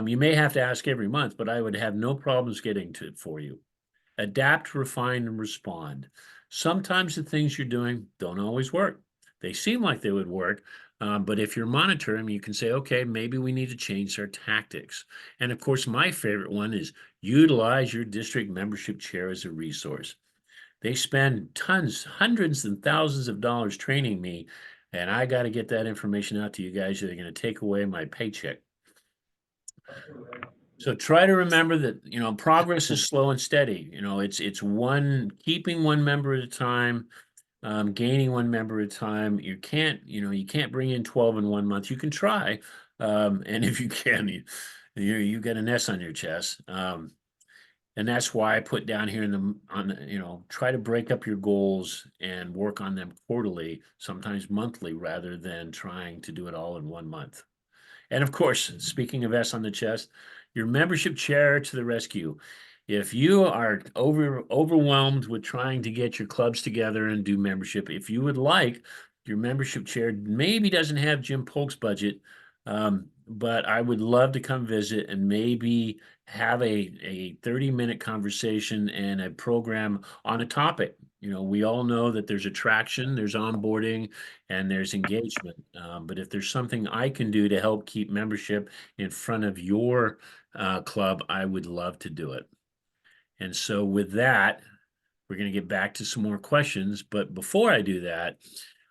you may have to ask every month, but I would have no problems getting to it for you. Adapt, refine, and respond. Sometimes the things you're doing don't always work. They seem like they would work, but if you're monitoring them, you can say, okay, maybe we need to change our tactics. And of course, my favorite one is utilize your district membership chair as a resource. They spend hundreds and thousands of dollars training me, and I got to get that information out to you guys. They're going to take away my paycheck. So try to remember that, you know, progress is slow and steady. You know, it's keeping one member at a time, gaining one member at a time. You can't bring in 12 in 1 month. You can try, And if you can, you get an S on your chest. And that's why I put down here try to break up your goals and work on them quarterly, sometimes monthly, rather than trying to do it all in 1 month. And of course, speaking of S on the chest, your membership chair to the rescue. If you are overwhelmed with trying to get your clubs together and do membership, if you would like, your membership chair maybe doesn't have Jim Polk's budget, but I would love to come visit and maybe have a 30-minute conversation and a program on a topic. We all know that there's attraction, there's onboarding, and there's engagement. But if there's something I can do to help keep membership in front of your club, I would love to do it. And so with that, we're going to get back to some more questions. But before I do that,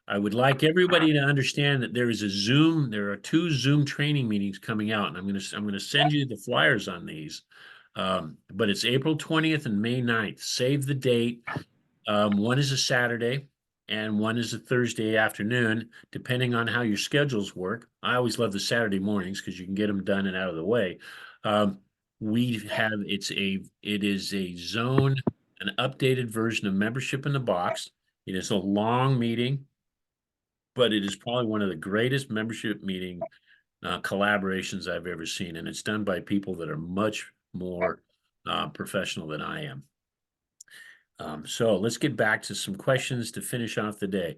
I would like everybody to understand that there are 2 Zoom training meetings coming out, and I'm going to send you the flyers on these. But it's April 20th and May 9th. Save the date. One is a Saturday and one is a Thursday afternoon, depending on how your schedules work. I always love the Saturday mornings because you can get them done and out of the way. It is a zone, an updated version of Membership in the Box. It is a long meeting, but it is probably one of the greatest membership meeting collaborations I've ever seen. And it's done by people that are much more professional than I am. So let's get back to some questions to finish off the day.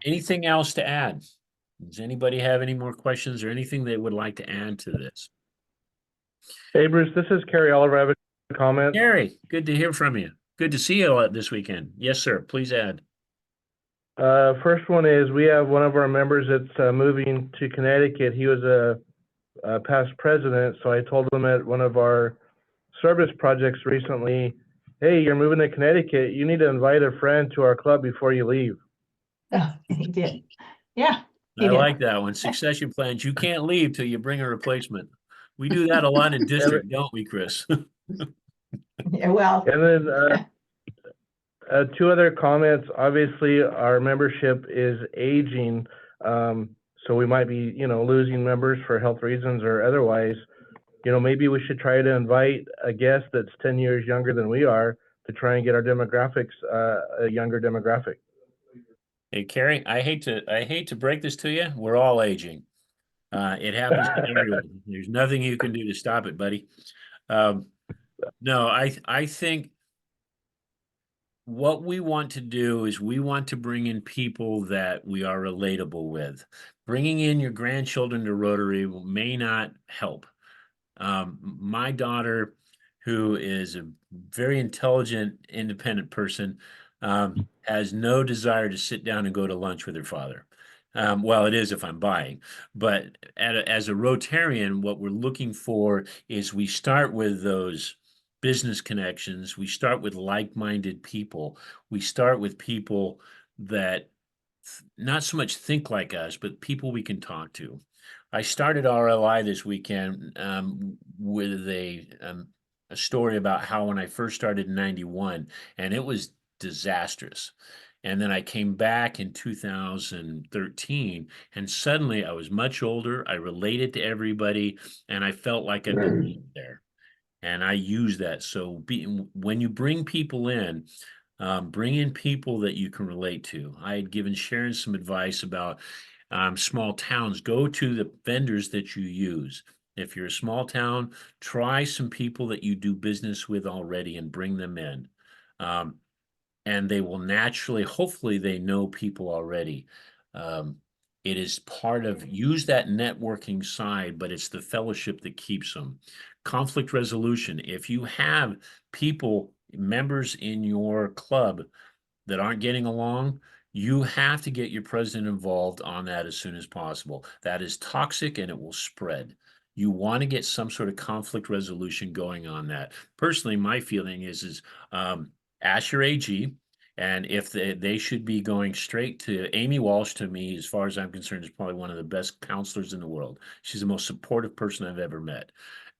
Anything else to add? Does anybody have any more questions or anything they would like to add to this? Hey, Bruce, this is Kerry Oliver. I have a comment. Gary, good to hear from you. Good to see you this weekend. Yes, sir. Please add. First one is we have one of our members that's moving to Connecticut. He was a past president, so I told him at one of our service projects recently, hey, you're moving to Connecticut. You need to invite a friend to our club before you leave. Oh, he did. Yeah. I like that one. Succession plans. You can't leave till you bring a replacement. We do that a lot in district, don't we, Chris? Yeah, well. And then 2 other comments. Obviously, our membership is aging, so we might be, losing members for health reasons or otherwise. Maybe we should try to invite a guest that's 10 years younger than we are to try and get our demographics a younger demographic. Hey, Kerry, I hate to break this to you. We're all aging. It happens to everyone. There's nothing you can do to stop it, buddy. No, I think what we want to do is we want to bring in people that we are relatable with. Bringing in your grandchildren to Rotary may not help. My daughter, who is a very intelligent, independent person, has no desire to sit down and go to lunch with her father. Well, it is if I'm buying, but as a Rotarian, what we're looking for is we start with those business connections. We start with like-minded people. We start with people that not so much think like us, but people we can talk to. I started RLI this weekend with a story about how when I first started in '91, and it was disastrous. And then I came back in 2013, and suddenly I was much older. I related to everybody, and I felt like I belonged there. And I use that. So when you bring people in, bring in people that you can relate to. I had given Sharon some advice about small towns. Go to the vendors that you use. If you're a small town, try some people that you do business with already and bring them in. And they will naturally, hopefully they know people already. It is part of, use that networking side, but it's the fellowship that keeps them. Conflict resolution. If you have people, members in your club that aren't getting along, you have to get your president involved on that as soon as possible. That is toxic and it will spread. You want to get some sort of conflict resolution going on that. Personally, my feeling is ask your AG, and if they should be going straight to Amy Walsh. To me, as far as I'm concerned, is probably one of the best counselors in the world. She's the most supportive person I've ever met.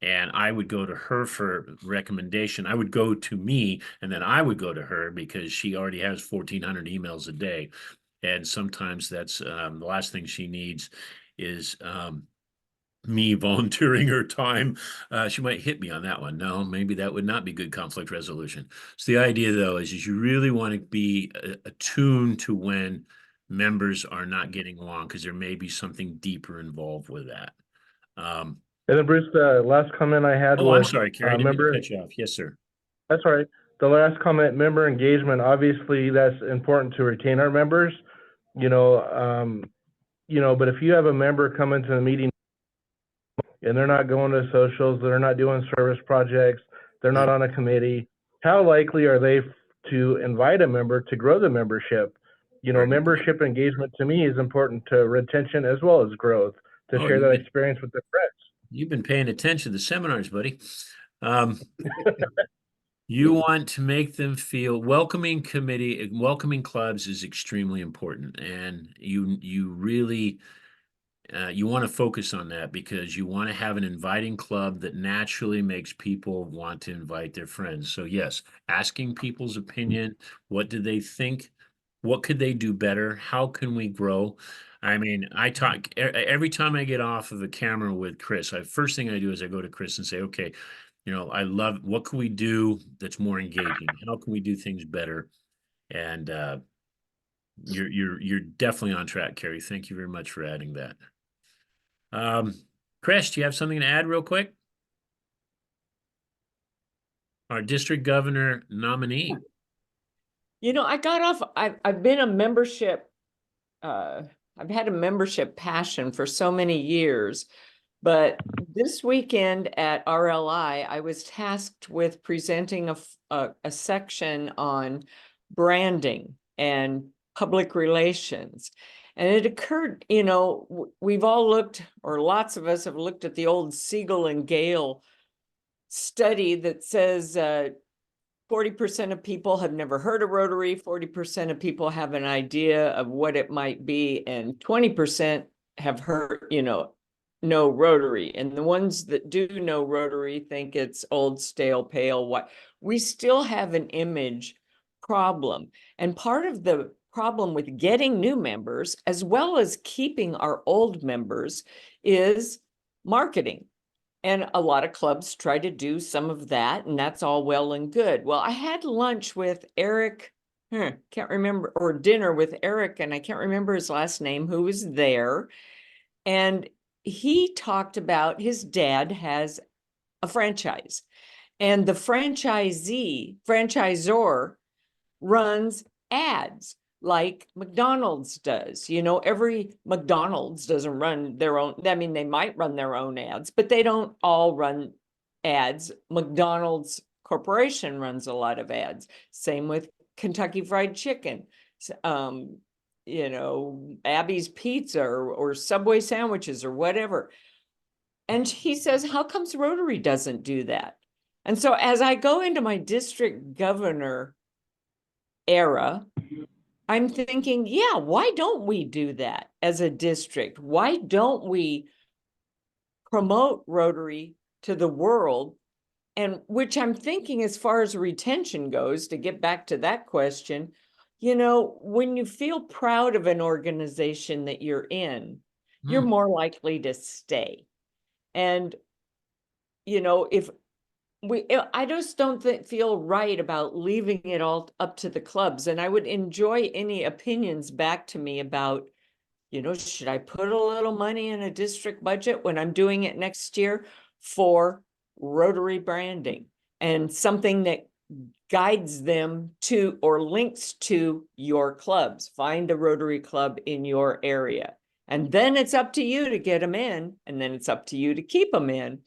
And I would go to her for recommendation. I would go to me, and then I would go to her because she already has 1,400 emails a day. And sometimes that's the last thing she needs is me volunteering her time. She might hit me on that one. No, maybe that would not be good conflict resolution. So the idea though is you really want to be attuned to when members are not getting along, because there may be something deeper involved with that. And then Bruce, the last comment I had Oh, I'm was, sorry, Carrie, I didn't mean to member, cut you off. Yes, sir. that's all right. The last comment, member engagement, obviously that's important to retain our members, but if you have a member come into the meeting and they're not going to socials, they're not doing service projects, they're not on a committee, how likely are they to invite a member to grow the membership? Membership engagement to me is important to retention as well as growth, to Oh, share you've that been- experience with their friends. You've been paying attention to the seminars, buddy. You want to make them feel welcoming. Welcoming clubs is extremely important, and you really you want to focus on that, because you want to have an inviting club that naturally makes people want to invite their friends. So yes, asking people's opinion, what do they think? What could they do better? How can we grow? I mean, I talk every time I get off of the camera with Chris. First thing I do is I go to Chris and say, okay, I love, what can we do that's more engaging? How can we do things better? And you're definitely on track, Carrie. Thank you very much for adding that. Chris, do you have something to add real quick? Our district governor nominee. I got off, I've been a membership, I've had a membership passion for so many years, but this weekend at RLI, I was tasked with presenting a section on branding and public relations. And it occurred, we've all looked, or lots of us have looked at the old Siegel and Gale study that says 40% of people have never heard of Rotary, 40% of people have an idea of what it might be, and 20% have heard, know Rotary. And the ones that do know Rotary think it's old, stale, pale. What we still have an image problem. And part of the problem with getting new members, as well as keeping our old members, is marketing. And a lot of clubs try to do some of that, and that's all well and good. Well, I had lunch with Eric, can't remember, or dinner with Eric, and I can't remember his last name, who was there. And he talked about his dad has a franchise, and the franchisor runs ads like McDonald's does. Every McDonald's doesn't run their own. I mean, they might run their own ads, but they don't all run ads. McDonald's Corporation runs a lot of ads. Same with Kentucky Fried Chicken. Abby's Pizza or Subway sandwiches or whatever. And he says, how comes Rotary doesn't do that? And so as I go into my district governor era, I'm thinking, yeah, why don't we do that as a district? Why don't we promote Rotary to the world? And which I'm thinking, as far as retention goes, to get back to that question, when you feel proud of an organization that you're in, you're more likely to stay. And, I just don't feel right about leaving it all up to the clubs. And I would enjoy any opinions back to me about, should I put a little money in a district budget when I'm doing it next year for Rotary branding and something that guides them to or links to your clubs. Find a Rotary club in your area. And then it's up to you to get them in, and then it's up to you to keep them in.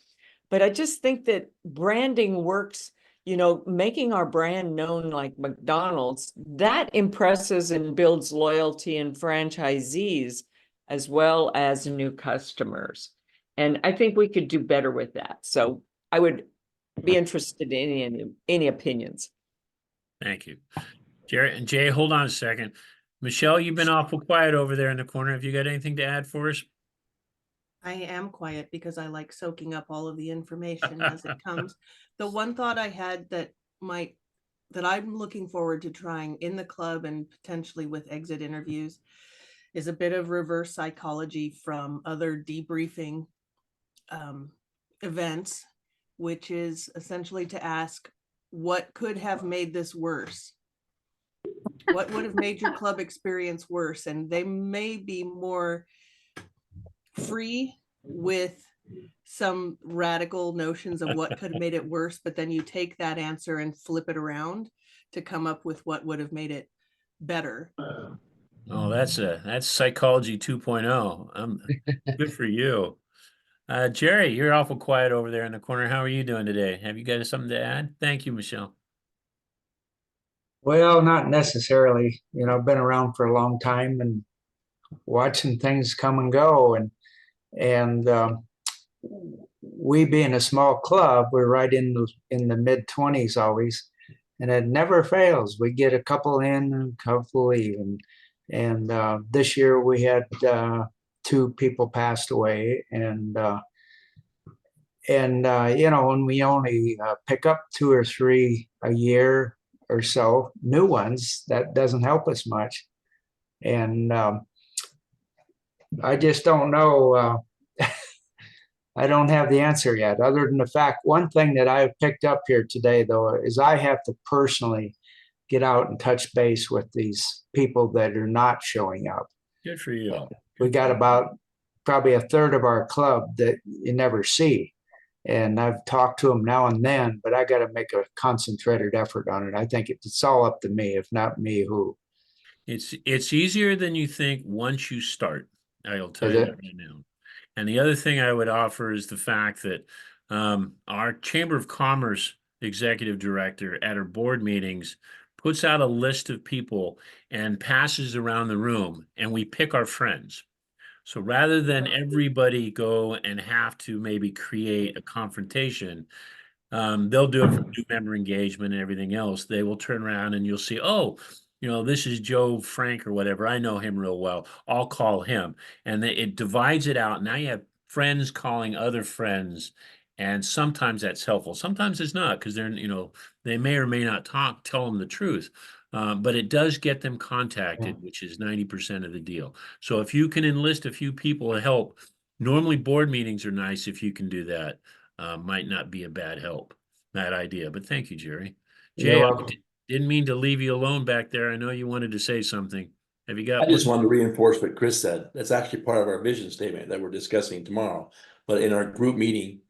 But I just think that branding works, making our brand known like McDonald's, that impresses and builds loyalty in franchisees as well as new customers. And I think we could do better with that. So I would be interested in any opinions. Thank you. Jared and Jay, hold on a second. Michelle, you've been awful quiet over there in the corner. Have you got anything to add for us? I am quiet because I like soaking up all of the information as it comes. The one thought I had that might that I'm looking forward to trying in the club and potentially with exit interviews is a bit of reverse psychology from other debriefing events, which is essentially to ask, what could have made this worse? What would have made your club experience worse? And they may be more free with some radical notions of what could have made it worse, but then you take that answer and flip it around to come up with what would have made it better. Oh, that's psychology 2.0. Good for you. Jerry, you're awful quiet over there in the corner. How are you doing today? Have you got something to add? Thank you, Michelle. Well, not necessarily. You know, I've been around for a long time and watching things come and go, and we being a small club, we're right in the mid-20s always, and it never fails. We get a couple in and a couple leave, and this year we had 2 people passed away, and you know, when we only pick up 2 or 3 a year or so, new ones, that doesn't help us much. And I just don't know. I don't have the answer yet, other than the fact, one thing that I've picked up here today, though, is I have to personally get out and touch base with these people that are not showing up. Good for you. We got about probably a third of our club that you never see. And I've talked to them now and then, but I got to make a concentrated effort on it. I think it's all up to me. If not me, who? It's easier than you think once you start. I'll tell Is you it? that right now. And the other thing I would offer is the fact that our Chamber of Commerce executive director at her board meetings puts out a list of people and passes around the room, and we pick our friends. So rather than everybody go and have to maybe create a confrontation, they'll do it for new member engagement and everything else. They will turn around and you'll see, oh, you know, this is Joe Frank or whatever. I know him real well. I'll call him. And it divides it out. Now you have friends calling other friends. And sometimes that's helpful. Sometimes it's not, because they're, you know, they may or may not tell them the truth. But it does get them contacted, which is 90% of the deal. So if you can enlist a few people to help, normally board meetings are nice if you can do that. Might not be a bad idea. But thank you, Jerry. Jay, You're I welcome. didn't mean to leave you alone back there. I know you wanted to say something. Have you got? I just wanted to reinforce what Chris said. That's actually part of our vision statement that we're discussing tomorrow. But in our group meeting,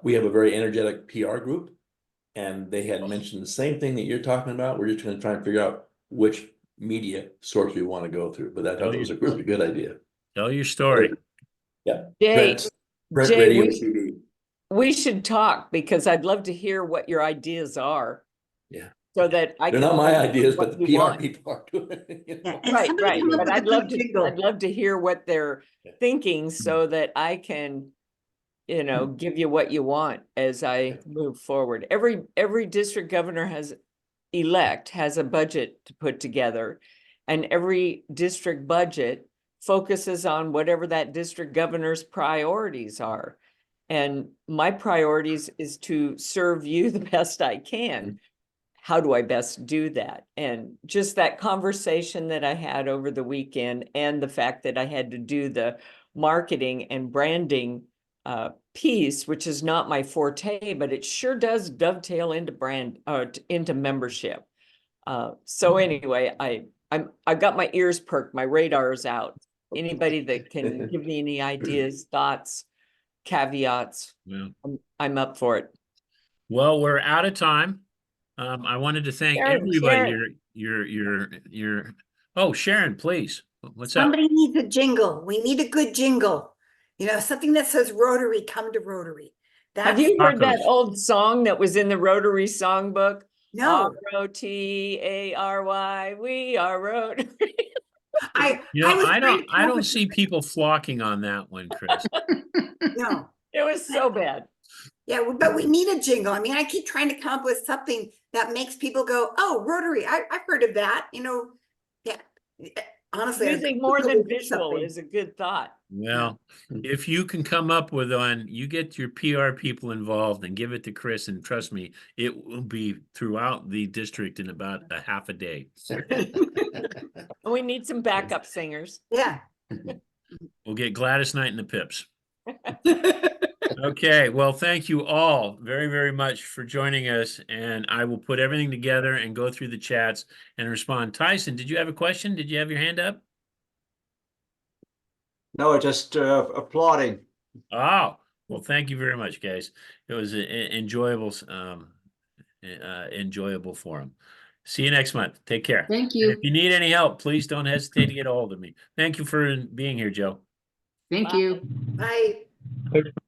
we have a very energetic PR group. And they had mentioned the same thing that you're talking about. We're just going to try and figure out which media source we want to go through. But I thought it was a really good idea. Tell your story. Yeah. Jay, Print Jay, radio, we- TV. We should talk, because I'd love to hear what your ideas are. Yeah. So that I They're can. not my know ideas, what but the you PR want. people are doing it. You know? And Right, somebody right. come up But with a I'd love good to, jingle. I'd love to hear what they're Yeah. thinking, so that I can, you know, give you what you want as I move forward. Every district governor has a budget to put together, and every district budget focuses on whatever that district governor's priorities are. And my priorities is to serve you the best I can. How do I best do that? And just that conversation that I had over the weekend, and the fact that I had to do the marketing and branding piece, which is not my forte, but it sure does dovetail into into membership. So anyway, I've got my ears perked, my radar is out. Anybody that can give me any ideas, thoughts, caveats, Yeah. I'm up for it. Well, we're out of time. I wanted to thank everybody. Oh, Sharon, please. What's up? Somebody needs a jingle. We need a good jingle. You know, something that says Rotary, come to Rotary. Have you heard that Tacos. old song that was in the Rotary songbook? No, ROTARY, we are Rotary. You know, was I trying to come don't up with- see people flocking on that one, Chris. No. It was so bad. Yeah, but we need a jingle. I mean, I keep trying to come up with something that makes people go, oh, Rotary, I've heard of that, you know. Yeah. honestly. Using I'd more probably than do visual something. is a good thought. Well, if you can come up with one, you get your PR people involved and give it to Chris, and trust me, it will be throughout the district in about a half a day. We need some backup singers. Yeah. We'll get Gladys Knight and the Pips. Okay, well, thank you all very, very much for joining us, and I will put everything together and go through the chats and respond. Tyson, did you have a question? Did you have your hand up? No, just applauding. Oh, well, thank you very much, guys. It was an enjoyable, enjoyable forum. See you next month. Take care. Thank And you. if you need any help, please don't hesitate to get a hold of me. Thank you for being here, Joe. Thank Bye. you. Bye.